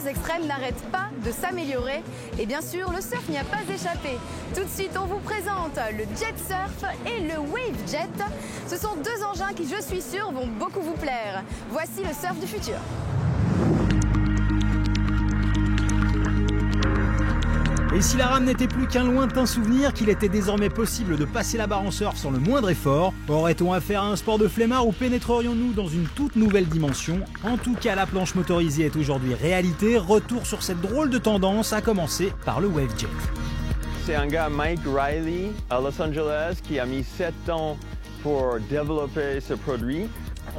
extrêmes n'arrêtent pas de s'améliorer. Et bien sûr, le surf n'y a pas échappé. Tout de suite, on vous présente le jet surf et le wave jet. Ce sont deux engins qui, je suis sûre, vont beaucoup vous plaire. Voici le surf du futur. Et si la rame n'était plus qu'un lointain souvenir, qu'il était désormais possible de passer la barre en surf sans le moindre effort, aurait-on affaire à un sport de flemmard ou pénétrerions-nous dans une toute nouvelle dimension? En tout cas, la planche motorisée est aujourd'hui réalité. Retour sur cette drôle de tendance, à commencer par le wave jet. C'est un gars, Mike Riley, à Los Angeles, qui a mis 7 ans pour développer ce produit.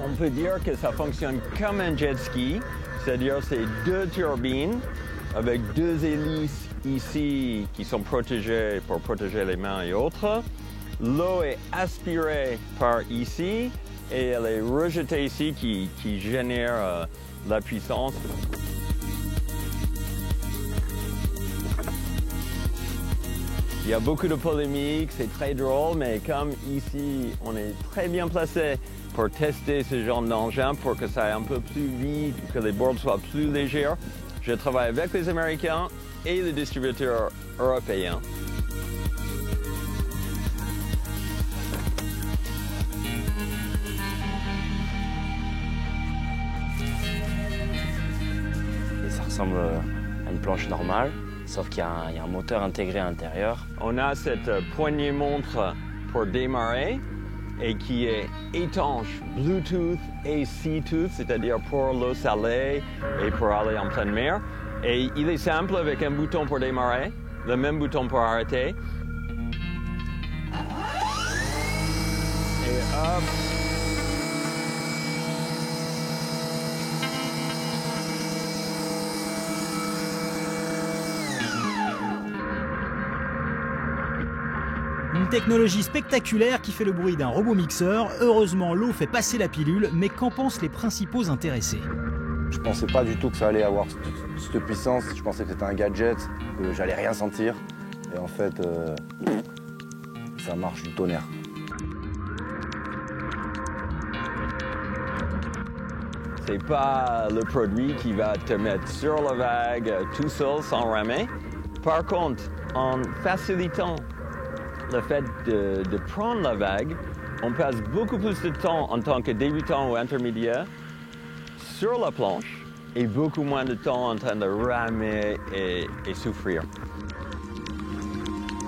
On peut dire que ça fonctionne comme un jet ski, c'est-à-dire c'est 2 turbines avec 2 hélices ici qui sont protégées pour protéger les mains et autres. L'eau est aspirée par ici et elle est rejetée ici qui génère la puissance. Il y a beaucoup de polémiques, c'est très drôle, mais comme ici on est très bien placé pour tester ce genre d'engin pour que ça aille un peu plus vite, que les boards soient plus légers, je travaille avec les Américains et les distributeurs européens. Et ça ressemble à une planche normale, sauf qu'il y a un moteur intégré à l'intérieur. On a cette poignée montre pour démarrer et qui est étanche Bluetooth et Seatooth, c'est-à-dire pour l'eau salée et pour aller en pleine mer. Et il est simple avec un bouton pour démarrer, le même bouton pour arrêter. Et hop. Une technologie spectaculaire qui fait le bruit d'un robot mixeur. Heureusement, l'eau fait passer la pilule, mais qu'en pensent les principaux intéressés? Je pensais pas du tout que ça allait avoir cette puissance. Je pensais que c'était un gadget, que j'allais rien sentir. Et en fait, ça marche du tonnerre. C'est pas le produit qui va te mettre sur la vague tout seul sans ramer. Par contre, en facilitant le fait de prendre la vague, on passe beaucoup plus de temps en tant que débutant ou intermédiaire sur la planche et beaucoup moins de temps en train de ramer et souffrir.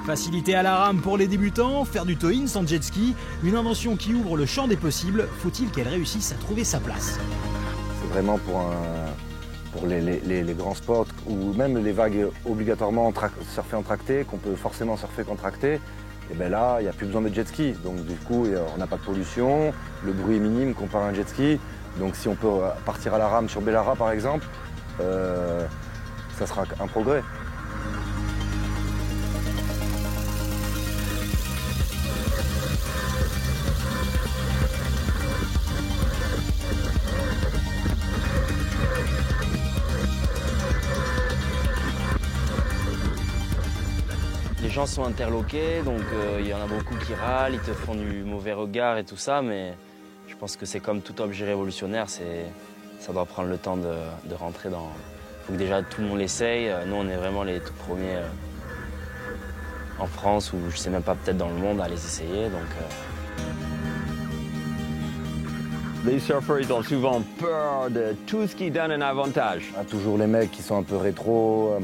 Facilité à la rame pour les débutants, faire du tow-in sans jet ski, une invention qui ouvre le champ des possibles. Faut-il qu'elle réussisse à trouver sa place? C'est vraiment pour les grands sports ou même les vagues obligatoirement surfer en tracté, qu'on peut forcément surfer qu'en tracté. Et bien là, il n'y a plus besoin de jet ski. Donc du coup, on n'a pas de pollution, le bruit est minime comparé à un jet ski. Donc si on peut partir à la rame sur Bellara par exemple, ça sera un progrès. Les gens sont interloqués, donc il y en a beaucoup qui râlent, ils te font du mauvais regard et tout ça, mais je pense que c'est comme tout objet révolutionnaire, ça doit prendre le temps de rentrer dans... Il faut que déjà tout le monde l'essaye. Nous, on est vraiment les tout premiers en France, ou je sais même pas, peut-être dans le monde, à les essayer. Donc, Les surfeurs, ils ont souvent peur de tout ce qui donne un avantage. Il y a toujours les mecs qui sont un peu rétro,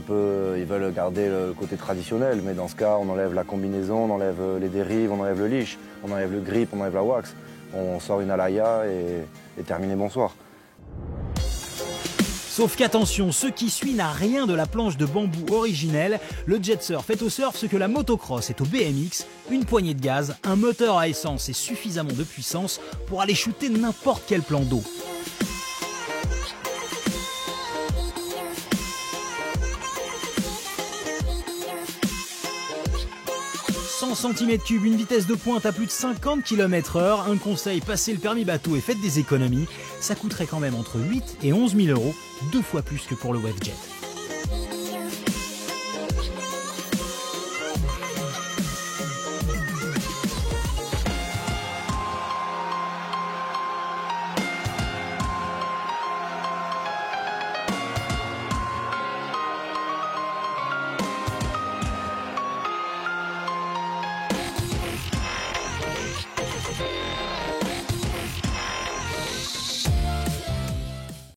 ils veulent garder le côté traditionnel, mais dans ce cas, on enlève la combinaison, on enlève les dérives, on enlève le leash, on enlève le grip, on enlève la wax. On sort une alaya et terminé, bonsoir. Sauf qu'attention, ce qui suit n'a rien de la planche de bambou originelle. Le jet surf est au surf ce que la motocross est au BMX. Une poignée de gaz, un moteur à essence et suffisamment de puissance pour aller shooter n'importe quel plan d'eau. 100 cm3, une vitesse de pointe à plus de 50 km/h. Un conseil, passez le permis bateau et faites des économies. Ça coûterait quand même entre 8 et 11 000 €, 2 fois plus que pour le wave jet.